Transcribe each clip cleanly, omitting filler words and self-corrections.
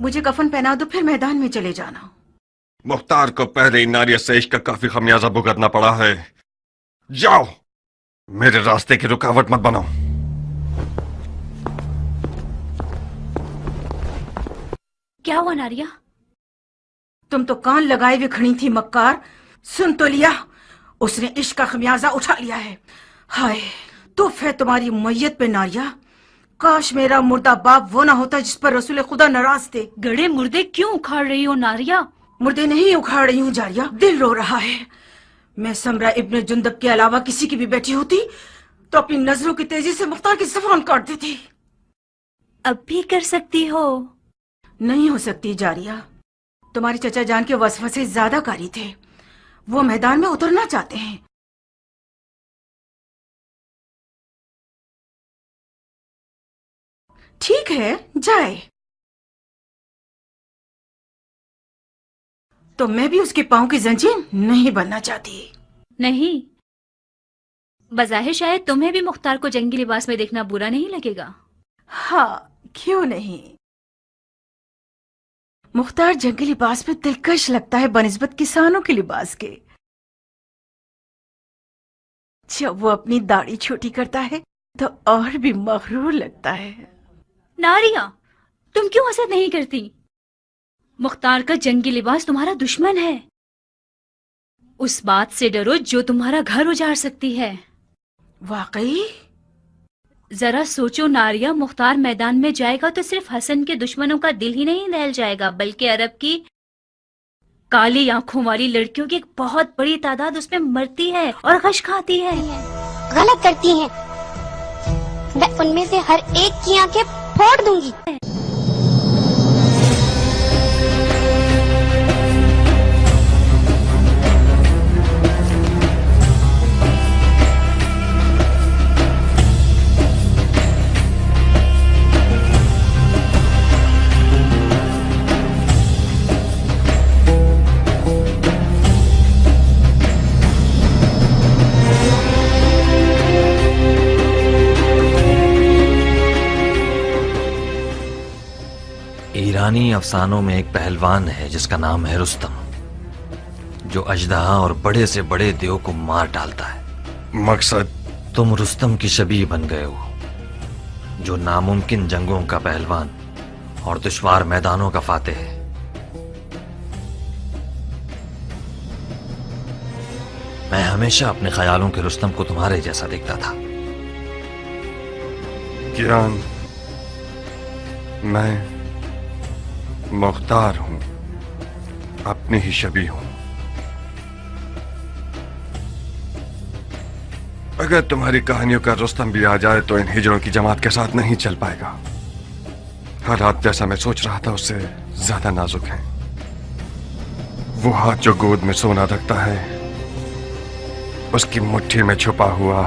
मुझे कफन पहना दो, फिर मैदान में चले जाना। मुख्तार को पहले नारिया से इश्क का काफी खमियाजा भुगतना पड़ा है। जाओ, मेरे रास्ते की रुकावट मत बनो। क्या हुआ नारिया? तुम तो कान लगाए हुए खड़ी थी मक्कार, सुन तो लिया? उसने इश्क का खमियाजा उठा लिया है। हाय तुफ है तुम्हारी मैयत पे नारिया। काश मेरा मुर्दा बाप वो ना होता जिस पर रसूल खुदा नाराज थे। गड़े मुर्दे क्यों उखाड़ रही हो नारिया? मुर्दे नहीं उखाड़ रही हूँ जारिया, दिल रो रहा है। मैं समरा इब्ने जुंदब के अलावा किसी की भी बेटी होती तो अपनी नजरों की तेजी से मुख्तार की ज़बान काट देती। अब भी कर सकती हो। नहीं हो सकती जारिया, तुम्हारे चचा जान के वसवसे ज्यादा कारी थे। वो मैदान में उतरना चाहते हैं। ठीक है जाए, तो मैं भी उसके पांव की जंजीर नहीं बनना चाहती। नहीं, बज़ाहिर शायद तुम्हें भी मुख्तार को जंगी लिबास में देखना बुरा नहीं लगेगा। हाँ क्यों नहीं, मुख्तार जंगी लिबास में दिलकश लगता है बनिस्बत किसानों के लिबास के। जब वो अपनी दाढ़ी छोटी करता है तो और भी मगरूर लगता है। नारिया, तुम क्यों हसद नहीं करती? मुख्तार का जंगी लिबास तुम्हारा दुश्मन है। उस बात से डरो जो तुम्हारा घर उजाड़ सकती है। वाकई? जरा सोचो नारिया, मुख्तार मैदान में जाएगा तो सिर्फ हसन के दुश्मनों का दिल ही नहीं दहल जाएगा, बल्कि अरब की काली आंखों वाली लड़कियों की एक बहुत बड़ी तादाद उसमें मरती है और गश खाती है। गलत करती हैं। मैं उनमें से हर एक की आंखें फोड़ दूंगी। ईरानी अफसानों में एक पहलवान है जिसका नाम है रुस्तम, जो अजदहा और बड़े से बड़े देव को मार डालता है। मकसद? तुम रुस्तम की शबीह बन गए हो, जो नामुमकिन जंगों का पहलवान और दुश्वार मैदानों का फातेह है। मैं हमेशा अपने ख्यालों के रुस्तम को तुम्हारे जैसा देखता था। कियान, मैं मुख्तार हूं, अपनी ही शबीह हूं। अगर तुम्हारी कहानियों का रुस्तम भी आ जाए तो इन हिजड़ों की जमात के साथ नहीं चल पाएगा। हालात जैसा मैं सोच रहा था उससे ज्यादा नाजुक हैं। वो हाथ जो गोद में सोना रखता है, उसकी मुट्ठी में छुपा हुआ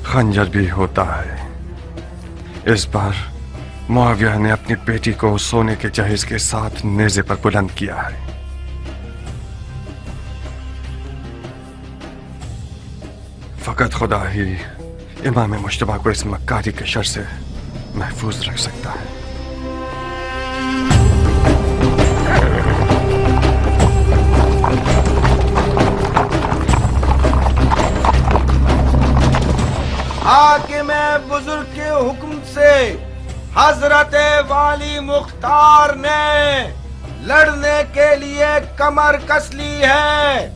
खंजर भी होता है। इस बार मुआविया ने अपनी बेटी को सोने के जहेज के साथ नेज़े पर बुलंद किया है। फकत खुदा ही इमाम मुश्तबा को इस मक्कारी के शर से महफूज रख सकता है। हाकिम बुजुर्ग के हुक्म से हजरत वाली मुख्तार ने लड़ने के लिए कमर कस ली है,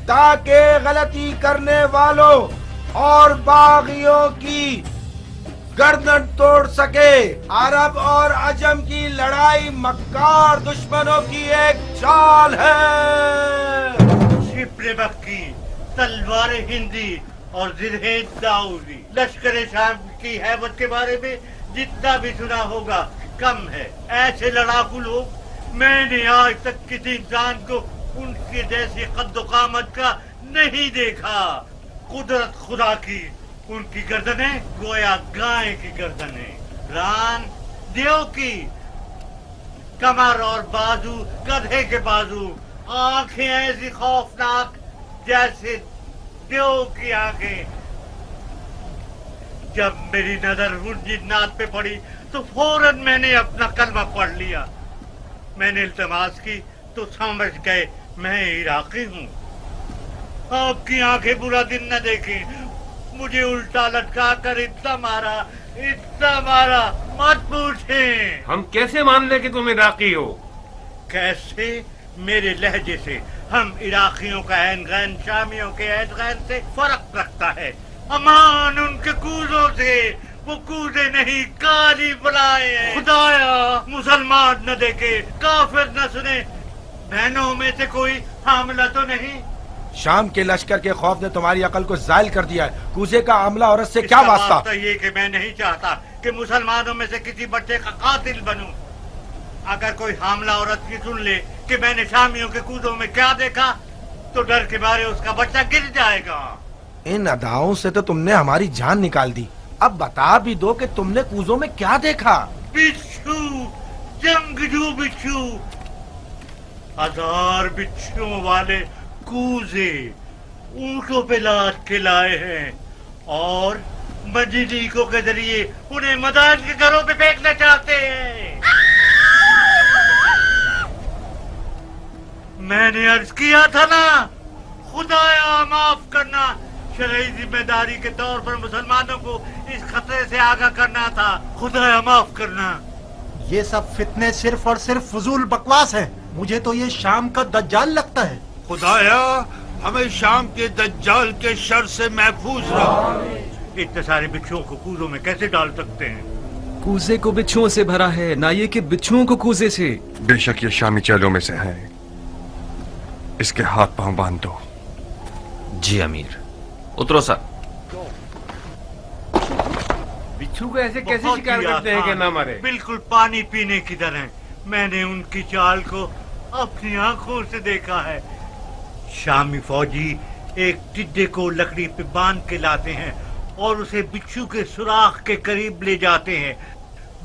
ताकि गलती करने वालों और बागियों की गर्दन तोड़ सके। अरब और अजम की लड़ाई मक्कार दुश्मनों की एक चाल है। शिप्रे मक्की, तलवार हिंदी और जिरहे दाऊदी। लश्कर शाम की हैबत के बारे में जितना भी सुना होगा कम है। ऐसे लड़ाकू लोग मैंने आज तक किसी इंसान को उनके जैसी कद्दो कामत का नहीं देखा। कुदरत खुदा की उनकी गर्दनें गोया गाय की गर्दनें, रान देव की कमर और बाजू गधे के बाजू, आंखें ऐसी खौफनाक जैसे देव की आंखें। जब मेरी नजर उन जिन्नात पे पड़ी तो फौरन मैंने अपना कलमा पढ़ लिया। मैंने इल्तमास की तो समझ गए मैं इराकी हूँ। आपकी आंखें बुरा दिन न देखें। मुझे उल्टा लटका कर इतना मारा, मत पूछें। हम कैसे मान ले कि तुम इराकी हो? कैसे? मेरे लहजे से। हम इराकियों का ऐन गैन शामियों के ऐन गैन से फर्क रखता है। अमान उनके कूजों से, वो कूदे नहीं काली बुलाए। खुदाया मुसलमान न देखे, काफिर न सुने, बहनों में से कोई हामला तो नहीं? शाम के लश्कर के खौफ ने तुम्हारी अकल को जायल कर दिया है। कूजे का आमला औरत से क्या वास्ता? तो ये कि मैं नहीं चाहता कि मुसलमानों में से किसी बच्चे का कातिल बनूं। अगर कोई हामला औरत की सुन ले कि मैंने शामियों के कूदों में क्या देखा तो डर के मारे उसका बच्चा गिर जाएगा। इन अदाओं से तो तुमने हमारी जान निकाल दी। अब बता भी दो कि तुमने कूजों में क्या देखा? बिच्छू, जंगजू बिच्छू, 1000 बिच्छुओं वाले कूजे ऊंटों पे लाद के लाए हैं और मजीदीकों के जरिए उन्हें मदान के घरों पे फेंकना चाहते हैं। मैंने अर्ज किया था ना, खुदाया माफ करना। शरई जिम्मेदारी के तौर पर मुसलमानों को इस खतरे से आगाह करना था। खुदाया माफ करना। ये सब फितने सिर्फ और सिर्फ फजूल बकवास है। मुझे तो ये शाम का दज्जाल लगता है। खुदाया हमें शाम के दज्जाल के शर से महफूज रहो। इतने सारे बिच्छुओं को कूजों में कैसे डाल सकते हैं? कूजे को बिच्छुओं से भरा है, ना ये कि बिच्छुओं को कूजे से। बेशक ये शामी चेलों में से है। इसके हाथ पांव बांध दो। जी अमीर। उतरो सर। बिच्छू को ऐसे कैसे शिकार करते हैं कि ना मारे? बिल्कुल पानी पीने की तरह। मैंने उनकी चाल को अपनी आंखों से देखा है। शामी फौजी एक टिड्डे को लकड़ी पे बांध के लाते हैं और उसे बिच्छू के सुराख के करीब ले जाते हैं।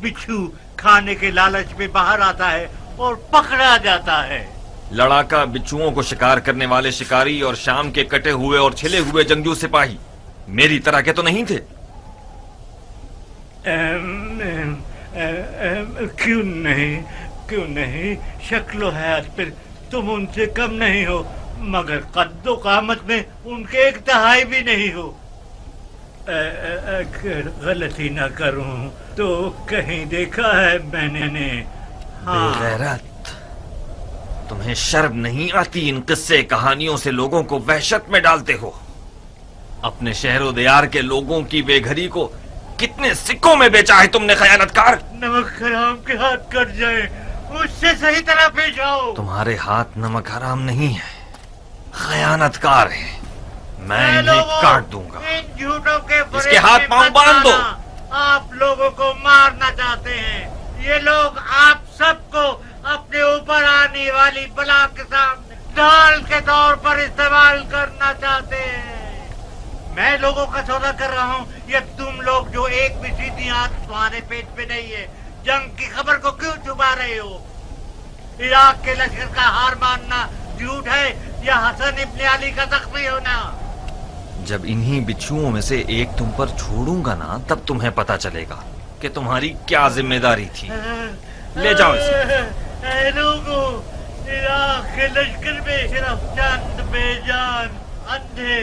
बिच्छू खाने के लालच में बाहर आता है और पकड़ा जाता है। लड़ाका बिच्छुओं को शिकार करने वाले शिकारी और शाम के कटे हुए और छिले हुए जंगजू सिपाही मेरी तरह के तो नहीं थे? क्यों नहीं, शक्लो हैत पर तुम उनसे कम नहीं हो, मगर कद्दो कामत में उनके 1/3 भी नहीं हो। अगर गलती न करूं तो कहीं देखा है मैंने। हाँ। बेगैरत, तुम्हें शर्म नहीं आती इन किस्से कहानियों से लोगों को वहशत में डालते हो? अपने शहरो दियार के लोगों की बेघरी को कितने सिक्कों में बेचा है तुमने खयानतकार? नमक हराम के हाथ कट जाए, उससे सही तरह पेश आओ। तुम्हारे हाथ नमक हराम नहीं है, खयानतकार है। मैं इन्हें काट दूंगा। इन झूठों के इसके हाथ पांव बांध दो। आप लोगों को मारना चाहते हैं। ये लोग आप सबको अपने ऊपर आने वाली बला के सामने ढाल के तौर पर इस्तेमाल करना चाहते हैं। मैं लोगों का सौदा कर रहा हूँ, या तुम लोग जो एक भी सीधी आंख तुम्हारे पेट पे नहीं है, जंग की खबर को क्यों छुपा रहे हो? इराक के लश्कर का हार मानना झूठ है या हसन इब्न अली का जख्मी होना? जब इन्हीं बिच्छुओं में से एक तुम पर छोड़ूंगा ना, तब तुम्हें पता चलेगा कि तुम्हारी क्या जिम्मेदारी थी। ले जाओ इसे। लोगों, इराक के लश्कर में सिर्फ चंद बेजान, अंधे,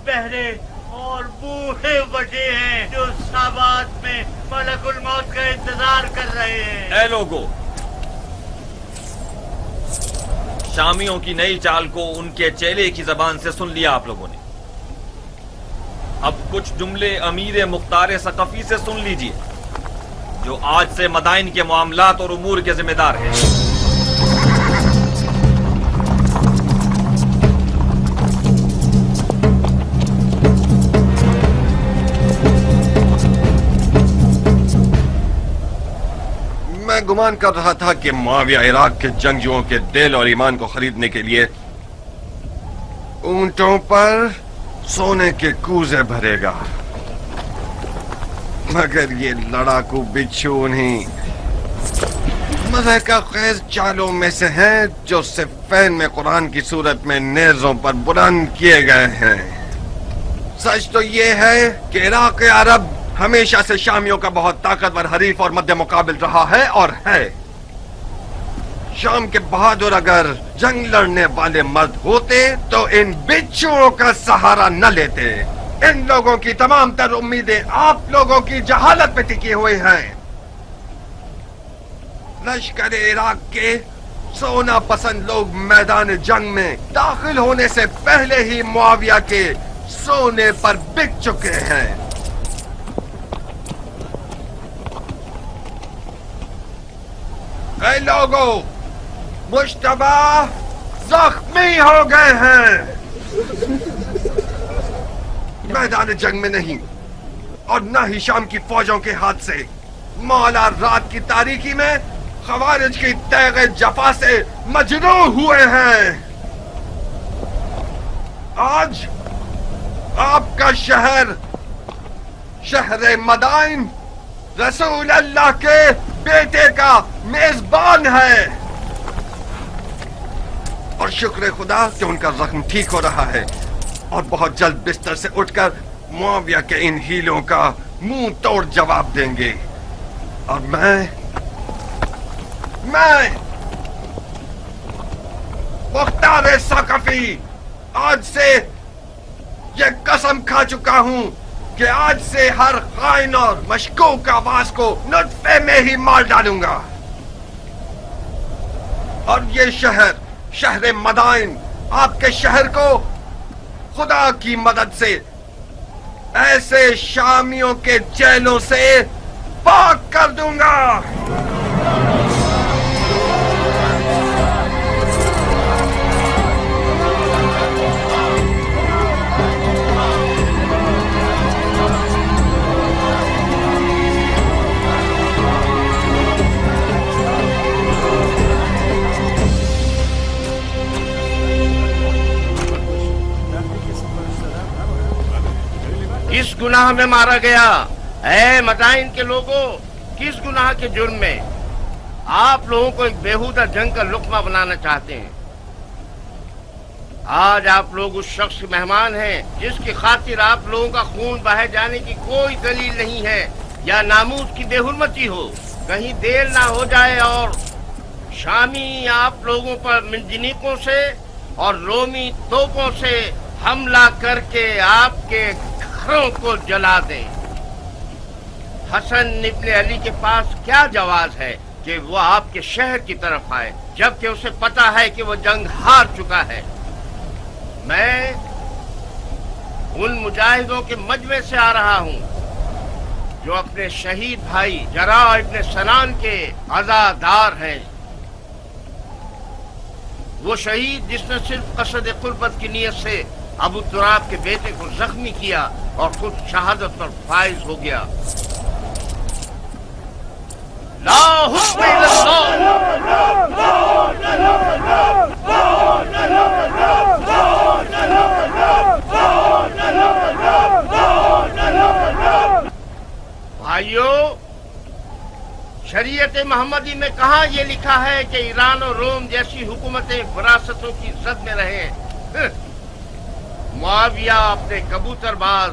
बहरे और बूढ़े बचे हैं जो साबात में मलकुल मौत का इंतजार कर रहे हैं। ऐ लोगों, शामियों की नई चाल को उनके चेले की जबान से सुन लिया आप लोगों ने। अब कुछ जुमले अमीर मुख्तार सकफी से सुन लीजिए, जो आज से मदाइन के मामलात और उमूर के जिम्मेदार हैं। मैं गुमान कर रहा था कि मुआविया इराक के जंगजुओं के दिल और ईमान को खरीदने के लिए ऊंटों पर सोने के कूजे भरेगा, मगर ये लड़ाकू बिच्छू उन्हीं मज़हका ख़ैज़ चालों में से हैं जो सिफ़ैन में कुरान की सूरत में नेज़ों पर बुलंद किए गए हैं। सच तो ये है कि इराक़ अरब हमेशा से शामियों का बहुत ताकतवर हरीफ और मध्य मुकाबिल रहा है और है। शाम के बहादुर अगर जंग लड़ने वाले मर्द होते तो इन बिच्छुओं का सहारा न लेते। इन लोगों की तमाम तर उम्मीदें आप लोगों की जहालत पे टिकी हुई हैं। लश्कर इराक के सोना पसंद लोग मैदान जंग में दाखिल होने से पहले ही मुआविया के सोने पर बिक चुके हैं। ऐ लोगों, मुश्तबा जख्मी हो गए हैं। मैदान जंग में नहीं और न ही शाम की फौजों के हाथ से, मौला रात की तारीकी में खवारिज की तैगे जफा से मजरूह हुए हैं। आज आपका शहर, शहर मदाइन, रसूल अल्लाह के बेटे का मेजबान है और शुक्र खुदा कि उनका जख्म ठीक हो रहा है और बहुत जल्द बिस्तर से उठकर मुआविया के इन हीलों का मुंह तोड़ जवाब देंगे। और मैं मुख्तार सकफी आज से ये कसम खा चुका हूं कि आज से हर खाइन और मशकूक आवाज को नुत्फे में ही मार डालूंगा। और ये शहर, शहर मदाइन, आपके शहर को खुदा की मदद से ऐसे शामियों के जेलों से पाक कर दूंगा। किस गुनाह में मारा गया? ऐ मदाइन के लोगों, किस गुनाह के जुर्म में? आप लोगों को एक बेहुदा जंग का लुक्मा बनाना चाहते हैं। आज आप लोग उस शख्स के मेहमान हैं जिसकी खातिर आप लोगों का खून बहे जाने की कोई दलील नहीं है या नामूस की बेहुरमती हो। कहीं देर ना हो जाए और शामी आप लोगों पर मिंजनीकों से और रोमी तोपों से हमला करके आपके घरों को जला दें। हसन इब्ने अली के पास क्या जवाज है कि वो आपके शहर की तरफ आए जबकि उसे पता है कि वो जंग हार चुका है। मैं उन मुजाहिदों के मजमे से आ रहा हूं जो अपने शहीद भाई जरा इब्ने सनान के अज़ादार हैं। वो शहीद जिसने सिर्फ कसद कुर्बत की नियत से अबू तुराब के बेटे को जख्मी किया और खुद शहादत पर फाइज हो गया। ला हुक्म भाइयों, शरीयत मोहम्मदी में कहाँ ये लिखा है कि ईरान और रोम जैसी हुकूमतें विरासतों की जद में रहें? मुआविया अपने कबूतरबाज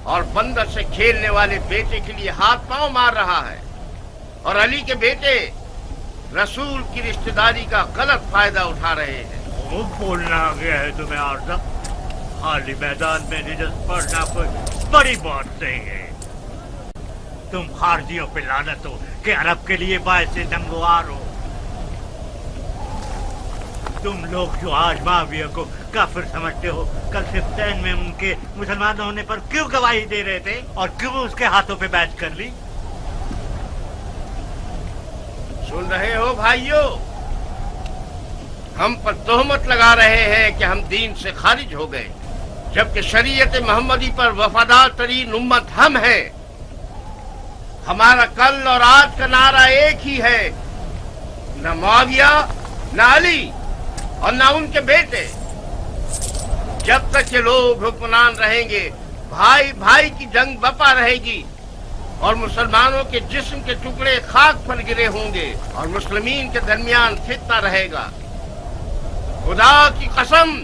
और बंदर से खेलने वाले बेटे के लिए हाथ पांव मार रहा है और अली के बेटे रसूल की रिश्तेदारी का गलत फायदा उठा रहे हैं। वो बोलना आ गया है तुम्हें आरज़ा? खाली मैदान में निजस पढ़ना कोई बड़ी बात नहीं है। तुम खारजियों पे लानत हो कि अरब के लिए बायस नंगवार हो। तुम लोग जो आज मुआविया को काफिर समझते हो, कल सिफ्तैन में उनके मुसलमान होने पर क्यों गवाही दे रहे थे और क्यों उसके हाथों पे बैच कर ली? सुन रहे हो भाइयों, हम पर तोहमत लगा रहे हैं कि हम दीन से खारिज हो गए, जबकि शरीयत मोहम्मदी पर वफादार तरीन उम्मत हम हैं। हमारा कल और आज का नारा एक ही है, न मुआविया, न अली और न उनके बेटे। जब तक ये लोग हुक्मरान रहेंगे, भाई भाई की जंग बपा रहेगी और मुसलमानों के जिस्म के टुकड़े खाक पर गिरे होंगे और मुस्लिमीन के दरमियान फितना रहेगा। खुदा की कसम,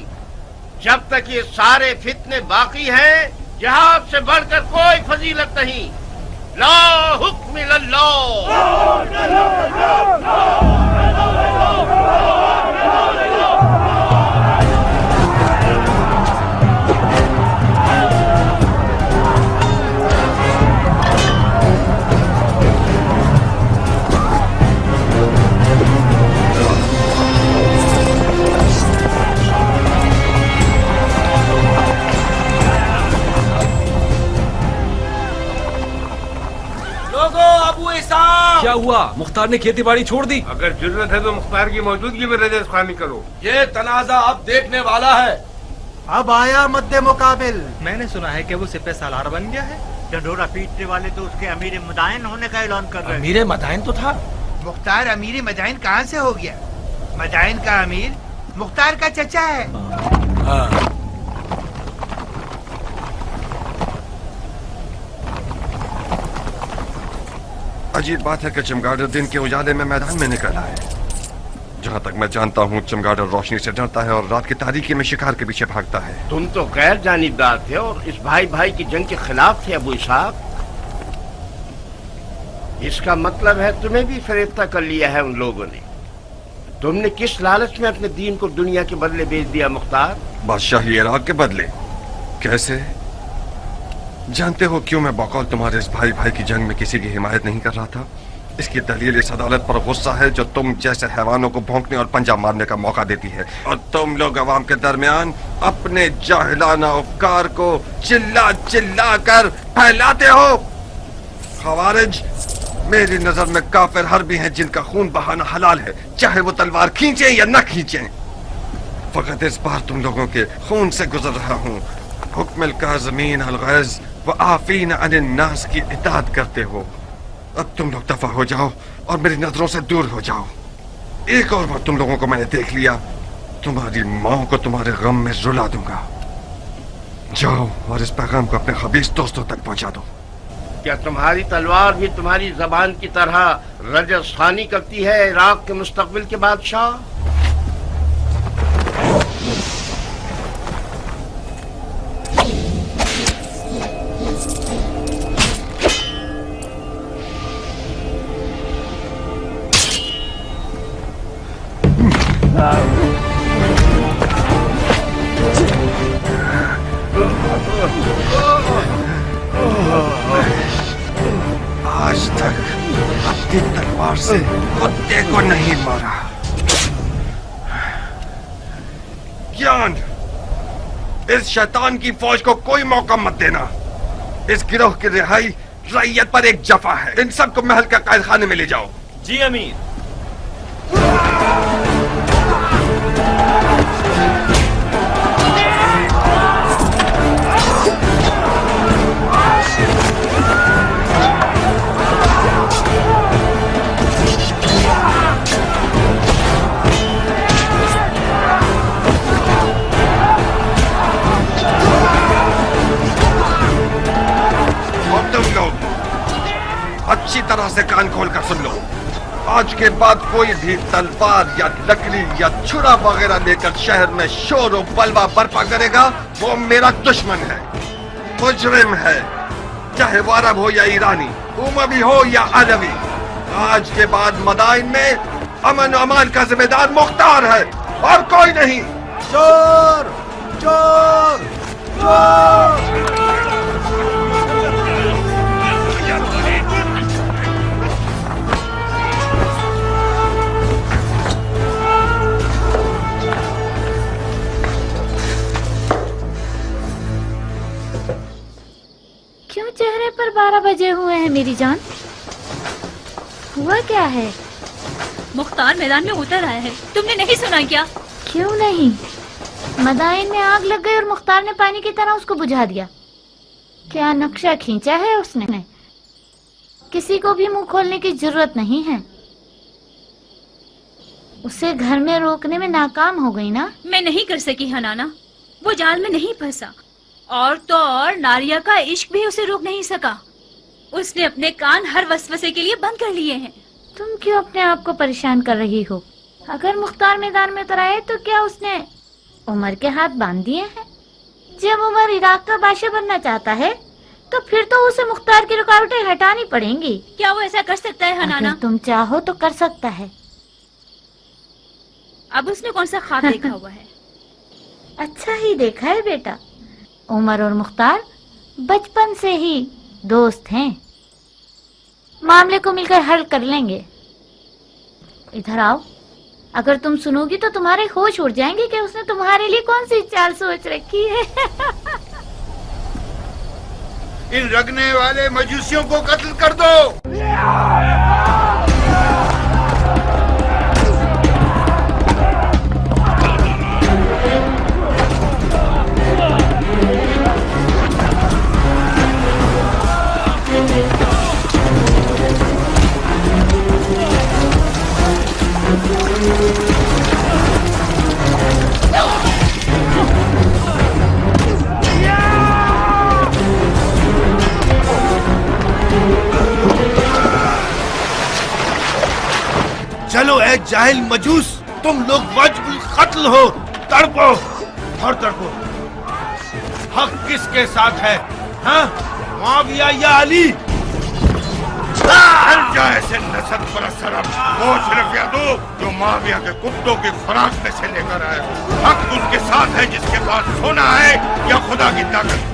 जब तक ये सारे फितने बाकी हैं, जिहाद से बढ़कर कोई फजीलत नहीं। ला हुक्म इल्लल्लाह। कोई साहब। क्या हुआ? मुख्तार ने खेती बाड़ी छोड़ दी? अगर जरूरत है तो मुख्तार की मौजूदगी में रजस खानी करो। ये तनाजा अब देखने वाला है। अब आया मद्दे मुकाबिल। मैंने सुना है कि वो सिपह सालार बन गया है। ढंढोरा पीटने वाले तो उसके अमीर मदाइन होने का ऐलान कर रहे हैं। अमीर मदाइन तो था। मुख्तार अमीर मदाइन कहाँ से हो गया? मदाइन का अमीर मुख्तार का चचा है। हाँ। अजीब बात है कि चमगादड़ दिन के उजाले में मैदान में निकला है। जहाँ तक मैं जानता हूँ चमगादड़ रोशनी से डरता है और रात की तारीकी में शिकार के पीछे भागता है। तुम तो गैर जानिबदार थे और इस भाई भाई की जंग के खिलाफ थे अबू इसहाक। इसका मतलब है तुम्हें भी फरेफ्ता कर लिया है उन लोगों ने। तुमने किस लालच में अपने दीन को दुनिया के बदले बेच दिया मुख्तार? बादशाही इराक के बदले? कैसे? जानते हो क्यों मैं बकौल तुम्हारे इस भाई भाई की जंग में किसी की हिमायत नहीं कर रहा था? इसकी दलील इस अदालत पर गुस्सा है जो तुम जैसे हैवानों को भौंकने और पंजा मारने का मौका देती है, और तुम लोग अवाम के दरमियान अपने जाहिलाना उपकार को चिल्ला चिल्ला कर फैलाते हो। खवारिज मेरी नजर में काफिर हर्बी हैं जिनका खून बहाना हलाल है, चाहे वो तलवार खींचे या न खींचे। फकत इस बार तुम लोगों के खून से गुजर रहा हूँ। हुक्म काज़मीन अल-गैज़ व आफ़ीन अनिन नास की इताअत करते हो। अब तुम लोग दफा हो जाओ और मेरी नजरों से दूर हो जाओ। एक और बार तुम लोगों को मैंने देख लिया, तुम्हारी माँ को तुम्हारे गम में रुला दूंगा। जाओ और इस पैगाम को अपने खबीस दोस्तों तक पहुंचा दो। क्या तुम्हारी तलवार भी तुम्हारी जबान की तरह रजस खानी करती है इराक के मुस्तकबिल के बादशाह? आज तक अपनी तलवार से कुत्ते को नहीं मारा। ज्ञान, इस शैतान की फौज को कोई मौका मत देना। इस गिरोह की रिहाई रैयत पर एक जफा है। इन सबको महल का कैद खाने में ले जाओ। जी अमीर। अच्छी तरह से कान खोल कर सुन लो। आज के बाद कोई भी तलवार या लकड़ी या छुरा वगैरह लेकर शहर में शोर और बलवा बर्पा करेगा, वो मेरा दुश्मन है, मुजरिम है, चाहे वो अरब हो या ईरानी, उमवी हो या अलवी। आज के बाद मदाइन में अमन और अमान का जिम्मेदार मुख्तार है और कोई नहीं। चोर चोर चोर। क्यों चेहरे पर 12 बजे हुए हैं मेरी जान? हुआ क्या है? मुख्तार मैदान में उतर आया है, तुमने नहीं सुना क्या? क्यों नहीं? मदाइन में आग लग गई और मुख्तार ने पानी की तरह उसको बुझा दिया। क्या नक्शा खींचा है उसने? किसी को भी मुंह खोलने की जरूरत नहीं है। उसे घर में रोकने में नाकाम हो गई ना? मैं नहीं कर सकी हनाना, वो जाल में नहीं फंसा। और तो और नारिया का इश्क भी उसे रोक नहीं सका। उसने अपने कान हर वसवसे के लिए बंद कर लिए हैं। तुम क्यों अपने आप को परेशान कर रही हो? अगर मुख्तार मैदान में उतर आए तो क्या उसने उमर के हाथ बांध दिए हैं? जब उमर इराक का बादशाह बनना चाहता है तो फिर तो उसे मुख्तार की रुकावटें हटानी पड़ेंगी। क्या वो ऐसा कर सकता है हनाना? अगर तुम चाहो तो कर सकता है। अब उसने कौन सा ख्वाब देखा हुआ है? अच्छा ही देखा है बेटा। उमर और मुख्तार बचपन से ही दोस्त हैं। मामले को मिलकर हल कर लेंगे। इधर आओ। अगर तुम सुनोगी तो तुम्हारे होश उड़ जाएंगे कि उसने तुम्हारे लिए कौन सी चाल सोच रखी है। इन रगने वाले मजूसियों को कत्ल कर दो। چلو اے جاہل مجوس، تم لوگ واجب القتل ہو، تڑپو اور تڑپو۔ حق کس کے ساتھ ہے؟ ہاں، معاویہ یا علی؟ ہر جائے سے نسل پرست سرم، وہ صرف یادو جو معاویہ کے کتوں کی خوراک میں سے لے کر آئے۔ حق اس کے ساتھ ہے جس کے پاس سونا ہے یا خدا کی طاقت۔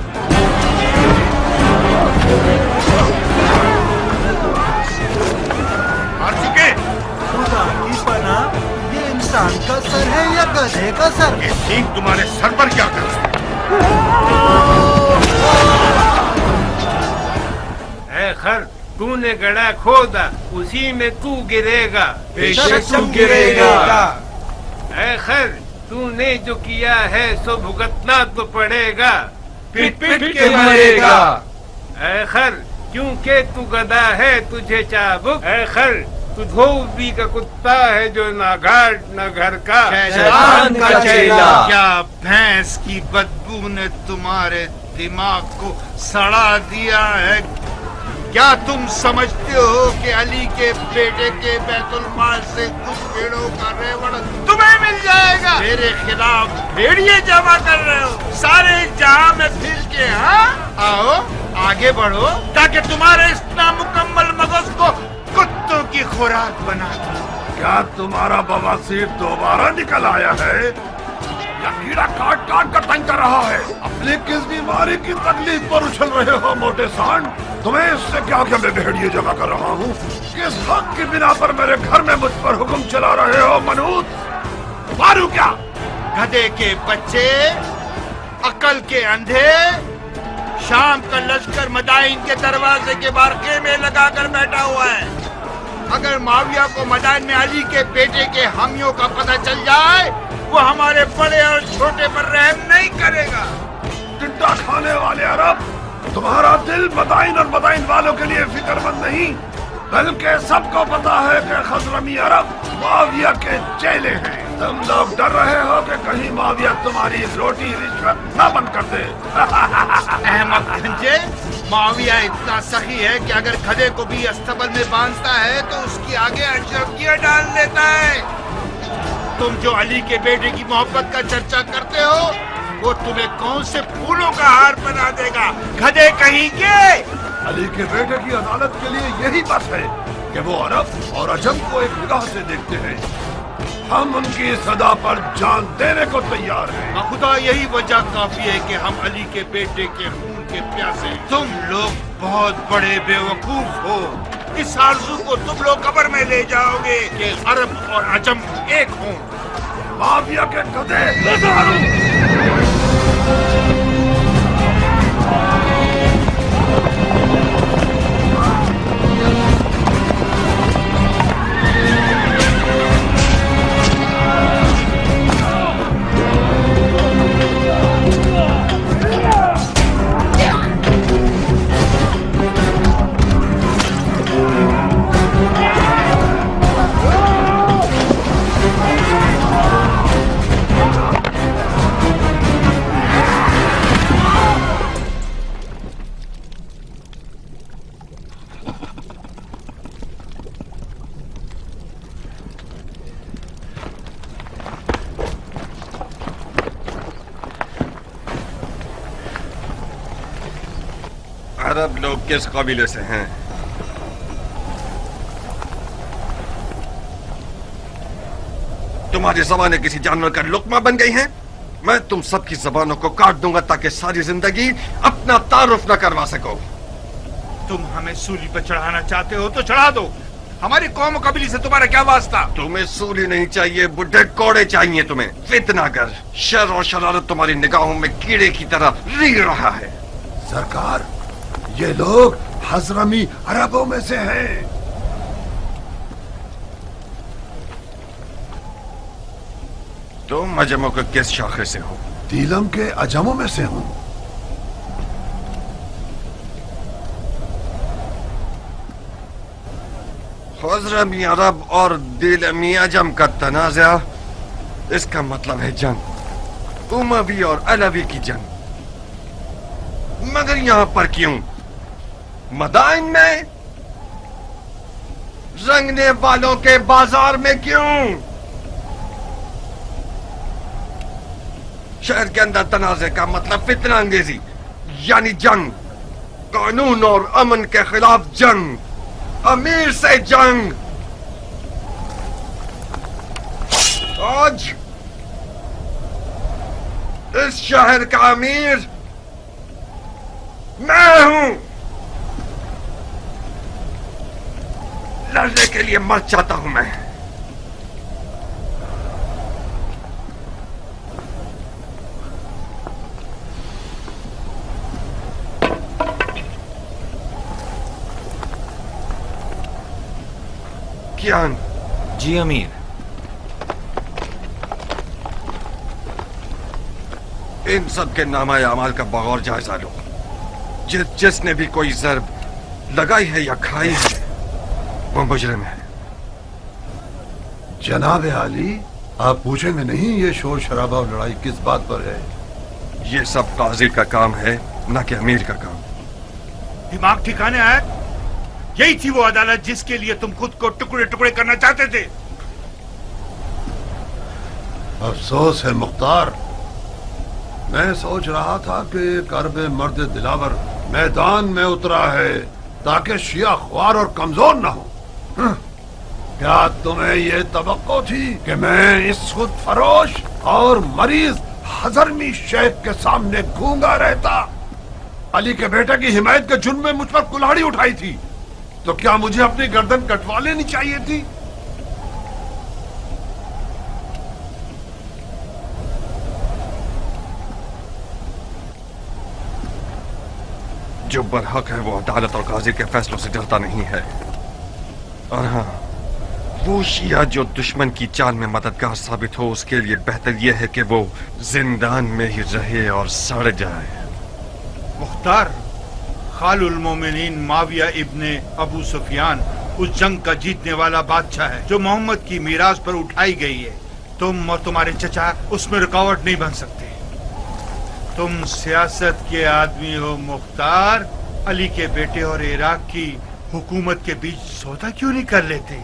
مار چکے؟ خدا کی پناہ، یہ انسان کا سر ہے یا گدھے کا سر؟ یہ سینگ تمہارے سر پر کیا کر رہا ہے؟ اے خر، تو نے گڑھا کھودا، اسی میں تو گرے گا۔ بے شک تو گرے گا۔ اے خر، تو نے جو کیا ہے سو بھگتنا تو پڑے گا، پٹ پٹ کے مرے گا۔ اے خر، کیونکہ تو گدھا ہے تجھے چابک، اے خر تو دھوبی کا کتا ہے جو نہ گھاٹ نہ گھر کا، شیطان کا چیلا۔ کیا بھینس کی بدبو نے تمہارے دماغ کو سڑا دیا ہے؟ کیا تم سمجھتے ہو کہ علی کے بیٹے کے بیت المال سے کچھ بھیڑوں کا ریوڑ تمہیں مل جائے گا؟ میرے خلاف بھیڑیے جمع کر رہے ہو سارے جہاں میں پھر کے؟ ہاں، آؤ آگے بڑھو تاکہ تمہارے اس نامکمل مغز کو کتوں کی خوراک بنا دو۔ کیا تمہارا بواسیر دوبارہ نکل آیا ہے یا کیڑا کاٹ کاٹ کر تنگ کر رہا ہے؟ اپنے کس بیماری کی تکلیف پر اچھل رہے ہو موٹے سانڈ؟ تمہیں اس سے کیا کہ میں بھیڑیے جمع کر رہا ہوں؟ کس حق کی بنا پر میرے گھر میں مجھ پر حکم چلا رہے ہو منوط؟ مارو کیا؟ گدھے کے بچے، عقل کے اندھے، شام کا لشکر مدائن کے دروازے کے باہر خیمے لگا کر بیٹھا ہوا ہے۔ اگر معاویہ کو مدائن میں علی کے بیٹے کے حامیوں کا پتہ چل جائے، وہ ہمارے بڑے اور چھوٹے پر رحم نہیں کرے گا۔ ٹڈا کھانے والے عرب، تمہارا دل مدائن اور مدائن والوں کے لیے فکر مند نہیں، بلکہ سب کو پتا ہے کہ خضرمی عرب معاویہ کے چیلے ہیں۔ تم لوگ ڈر رہے ہو کہ کہیں معاویہ تمہاری روٹی رشوت نہ بند کر دے۔ احمد گنجے، معاویہ اتنا سخی ہے کہ اگر گدھے کو بھی استبل میں باندھتا ہے تو اس کی آگے اشرفیاں ڈال دیتا ہے۔ تم جو علی کے بیٹے کی محبت کا چرچا کرتے ہو، وہ تمہیں کون سے پھولوں کا ہار بنا دے گا؟ گدھے کہیں گے؟ علی کے بیٹے کی عدالت کے لیے یہی بس ہے کہ وہ عرب اور عجم کو ایک نگاہ سے دیکھتے ہیں۔ ہم ان کی صدا پر جان دینے کو تیار ہیں۔ خدا یہی وجہ کافی ہے کہ ہم علی کے بیٹے کے خون کے پیاسے ہیں۔ تم لوگ بہت بڑے بے وقوف ہو۔ اس آرزو کو تم لوگ قبر میں لے جاؤ گے کہ عرب اور عجم ایک ہوں۔ معاویہ کے گدھے عرب لوگ کس قبیلے سے ہیں؟ تمہاری زبانیں کسی جانور کا لقمہ بن گئی ہیں؟ میں تم سب کی زبانوں کو کاٹ دوں گا تاکہ ساری زندگی اپنا تعارف نہ کروا سکو۔ تم ہمیں سولی پر چڑھانا چاہتے ہو تو چڑھا دو، ہماری قوم و قبیلے سے تمہارا کیا واسطہ؟ تمہیں سولی نہیں چاہیے، بڈھے کوڑے چاہیے تمہیں۔ فتنہ گر، شر اور شرارت تمہاری نگاہوں میں کیڑے کی طرح ریڑھ رہا ہے۔ سرکار، یہ لوگ हजरमी अरबों में से हैं। तुम अजमों के किस शाखे से हो? दीलम के अजमों में से हूँ। हजरमी अरब और दिलमी अजम का तनाज़ा, इसका मतलब है जंग, उमवी और अलवी की जंग। मगर यहां पर क्यों? मदाइन में, रंगने वालों के बाजार में क्यों? शहर के अंदर तनाज़े का मतलब फितना अंगेजी, यानी जंग, कानून और अमन के खिलाफ जंग, अमीर से जंग। आज इस शहर का अमीर मैं हूं। लड़ने के लिए मर जाता हूं मैं। कियान। जी अमीर। इन सब के नामा अमाल का बगौर जायजा लो। जिसने भी कोई ज़र्ब लगाई है या खाई है वो मुजरिम है। जनाब आली, आप पूछेंगे नहीं ये शोर शराबा और लड़ाई किस बात पर है? ये सब काजी का काम है, न कि अमीर का काम। दिमाग ठिकाने आया? यही थी वो अदालत जिसके लिए तुम खुद को टुकड़े टुकड़े करना चाहते थे। अफसोस है मुख्तार, मैं सोच रहा था कि एक अरब मर्द दिलावर मैदान में उतरा है ताकि शिया ख्वार और कमजोर न हो। क्या तुम्हें ये तवक्को थी कि मैं इस खुद फरोश और मरीज हजरमी शेख के सामने गूंगा रहता? अली के बेटे की हिमायत के जुर्म में मुझ पर कुल्हाड़ी उठाई थी, तो क्या मुझे अपनी गर्दन कटवा लेनी चाहिए थी? जो बरहक है वो अदालत और काजी के फैसलों से डरता नहीं है। और हाँ, वो शिया जो दुश्मन की चाल में मददगार साबित हो, उसके लिए बेहतर यह है कि वो जिंदान में ही रहे और सड़ जाए। मुख्तार, खालुल मोमिनीन माविया इब्ने अबू सुफियान उस जंग का जीतने वाला बादशाह है जो मोहम्मद की मीरास पर उठाई गई है। तुम और तुम्हारे चचा उसमें रुकावट नहीं बन सकते। तुम सियासत के आदमी हो मुख्तार। अली के बेटे और इराक की हुकूमत के बीच सौदा क्यों नहीं कर लेते?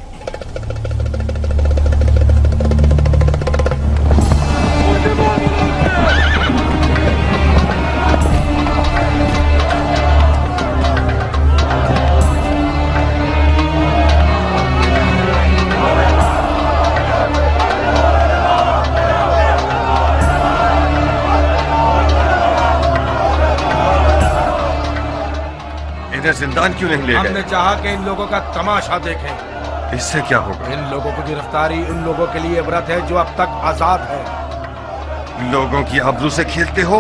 जिंदान क्यों नहीं ले गए? हमने चाहा कि इन लोगों का तमाशा देखें। इससे क्या होगा? इन लोगों की गिरफ्तारी उन लोगों के लिए इबरत है जो अब तक आजाद है। लोगों की आबरू से खेलते हो?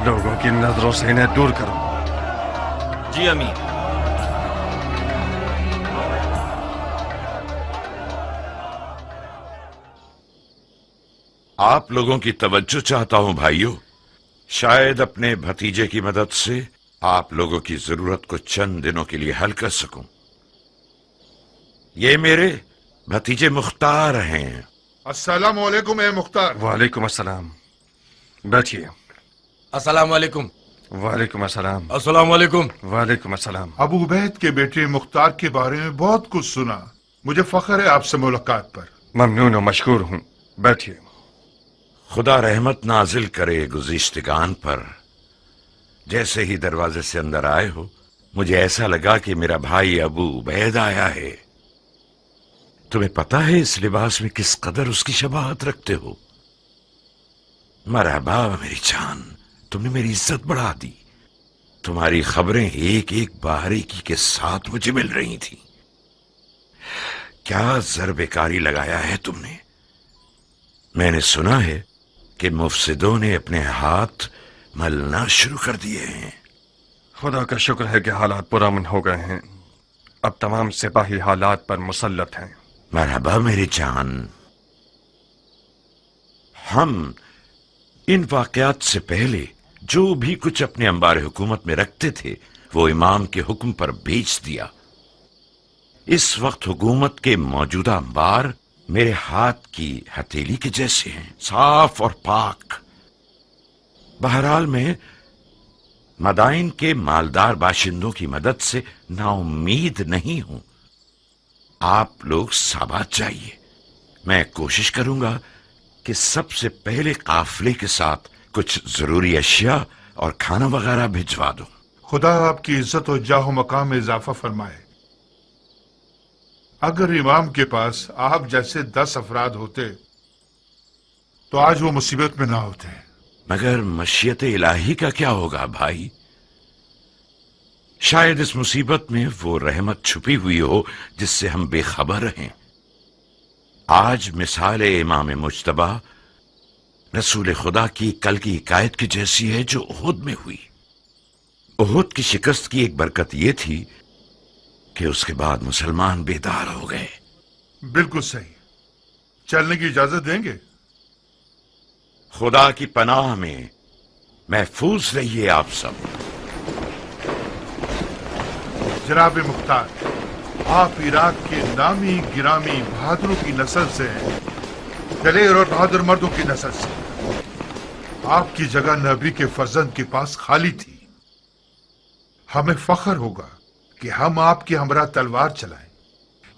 लोगों की नजरों से इन्हें दूर करो। जी अमीर। आप लोगों की तवज्जो चाहता हूं भाइयों। शायद अपने भतीजे की मदद से आप लोगों की जरूरत को चंद दिनों के लिए हल कर सकूं। ये मेरे भतीजे मुख्तार हैं। अस्सलाम वालेकुम ए मुख्तार। वालेकुम अस्सलाम। बैठिए। अस्सलाम वालेकुम। वालेकुम अस्सलाम। अस्सलाम वालेकुम। वालेकुम अस्सलाम। अबू उबैद के बेटे मुख्तार के बारे में बहुत कुछ सुना। मुझे फख्र है आपसे मुलाकात पर। ममनून और मशकूर हूं। बैठिए। खुदा रहमत नाजिल करे गुज़िश्तगान पर। जैसे ही दरवाजे से अंदर आए हो, मुझे ऐसा लगा कि मेरा भाई अबू उबैद आया है। तुम्हें पता है इस लिबास में किस कदर उसकी शबाहत रखते हो। मरहबा मेरी जान, तुमने मेरी इज्जत बढ़ा दी। तुम्हारी खबरें एक एक बारीकी के साथ मुझे मिल रही थी। क्या ज़रबेकारी लगाया है तुमने। मैंने सुना है کہ مفسدوں نے اپنے ہاتھ ملنا شروع کر دیے ہیں۔ خدا کا شکر ہے کہ حالات پرامن ہو گئے ہیں، اب تمام سپاہی حالات پر مسلط ہیں۔ مرحبا میری جان۔ ہم ان واقعات سے پہلے جو بھی کچھ اپنے انبار حکومت میں رکھتے تھے وہ امام کے حکم پر بیچ دیا۔ اس وقت حکومت کے موجودہ انبار میرے ہاتھ کی ہتھیلی کے جیسے ہیں، صاف اور پاک۔ بہرحال میں مدائن کے مالدار باشندوں کی مدد سے نا امید نہیں ہوں۔ آپ لوگ ثابت چاہیے، میں کوشش کروں گا کہ سب سے پہلے قافلے کے ساتھ کچھ ضروری اشیاء اور کھانا وغیرہ بھجوا دوں۔ خدا آپ کی عزت و جاہ و مقام میں اضافہ فرمائے۔ اگر امام کے پاس آپ جیسے 10 افراد ہوتے تو آج وہ مصیبت میں نہ ہوتے۔ مگر مشیت الہی کا کیا ہوگا بھائی؟ شاید اس مصیبت میں وہ رحمت چھپی ہوئی ہو جس سے ہم بے خبر رہیں۔ آج مثال امام مجتبی رسول خدا کی کل کی حکایت کی جیسی ہے جو احد میں ہوئی۔ احد کی شکست کی ایک برکت یہ تھی کہ اس کے بعد مسلمان بیدار ہو گئے۔ بالکل صحیح، چلنے کی اجازت دیں گے؟ خدا کی پناہ میں محفوظ رہیے آپ سب۔ جناب مختار، آپ عراق کے نامی گرامی بہادروں کی نسل سے ہیں، دلیر اور بہادر مردوں کی نسل سے۔ آپ کی جگہ نبی کے فرزند کے پاس خالی تھی۔ ہمیں فخر ہوگا کہ ہم آپ کے ہمراہ تلوار چلائیں۔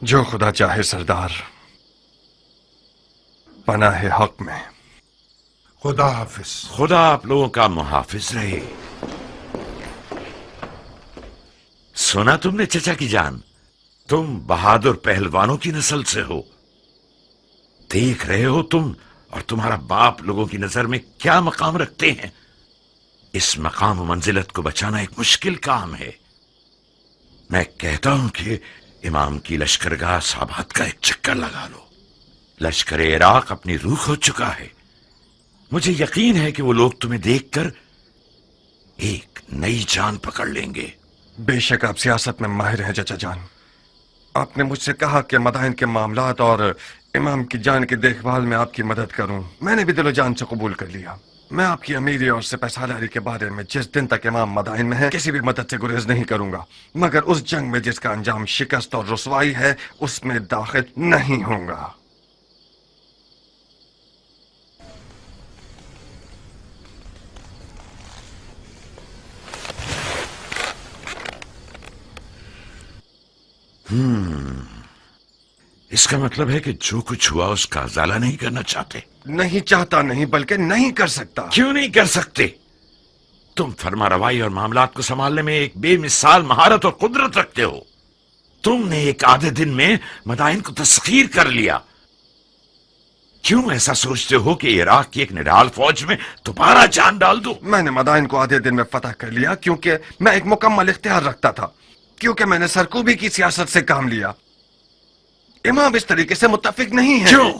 جو خدا چاہے سردار، پناہ حق میں۔ خدا حافظ۔ خدا آپ لوگوں کا محافظ رہے۔ سنا تم نے چچا کی جان، تم بہادر پہلوانوں کی نسل سے ہو۔ دیکھ رہے ہو تم اور تمہارا باپ لوگوں کی نظر میں کیا مقام رکھتے ہیں۔ اس مقام و منزلت کو بچانا ایک مشکل کام ہے۔ میں کہتا ہوں کہ امام کی لشکرگاہ صابات کا ایک چکر لگا لو۔ لشکر عراق اپنی روح کھو چکا ہے۔ مجھے یقین ہے کہ وہ لوگ تمہیں دیکھ کر ایک نئی جان پکڑ لیں گے۔ بے شک آپ سیاست میں ماہر ہیں چچا جان۔ آپ نے مجھ سے کہا کہ مدائن کے معاملات اور امام کی جان کی دیکھ بھال میں آپ کی مدد کروں۔ میں نے بھی دل و جان سے قبول کر لیا۔ میں آپ کی امیری اور سپہ سالاری کے بارے میں جس دن تک امام مدائن میں ہے کسی بھی مدد سے گریز نہیں کروں گا، مگر اس جنگ میں جس کا انجام شکست اور رسوائی ہے اس میں داخل نہیں ہوں گا۔ اس کا مطلب ہے کہ جو کچھ ہوا اس کا ازالہ نہیں کرنا چاہتے۔ نہیں چاہتا نہیں بلکہ نہیں کر سکتا۔ کیوں نہیں کر سکتے؟ تم فرما روائی اور معاملات کو سنبھالنے میں ایک بے مثال مہارت اور قدرت رکھتے ہو۔ تم نے ایک آدھے دن میں مدائن کو تسخیر کر لیا۔ کیوں ایسا سوچتے ہو کہ عراق کی ایک نڈال فوج میں دوبارہ جان ڈال دو؟ میں نے مدائن کو آدھے دن میں فتح کر لیا کیونکہ میں ایک مکمل اختیار رکھتا تھا، کیونکہ میں نے سرکوبی کی سیاست سے کام لیا۔ امام اس طریقے سے متفق نہیں ہے۔ کیوں؟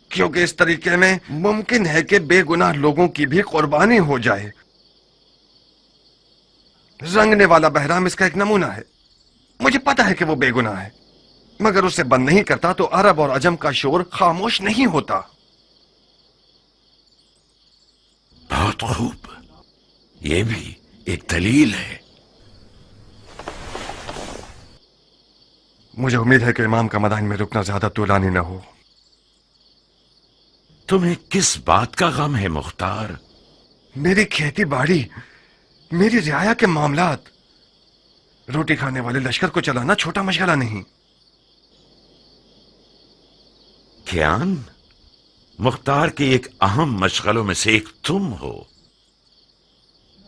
کیونکہ اس طریقے میں ممکن ہے کہ بے گناہ لوگوں کی بھی قربانی ہو جائے۔ رنگنے والا بہرام اس کا ایک نمونہ ہے۔ مجھے پتا ہے کہ وہ بے گناہ ہے، مگر اسے بند نہیں کرتا تو عرب اور عجم کا شور خاموش نہیں ہوتا۔ بہت خوب، یہ بھی ایک دلیل ہے۔ مجھے امید ہے کہ امام کا مدائن میں رکنا زیادہ طولانی نہ ہو۔ تمہیں کس بات کا غم ہے مختار؟ میری کھیتی باڑی، میری رعایا کے معاملات۔ روٹی کھانے والے لشکر کو چلانا چھوٹا مشغلہ نہیں۔ کیان، مختار کے ایک اہم مشغلوں میں سے ایک تم ہو۔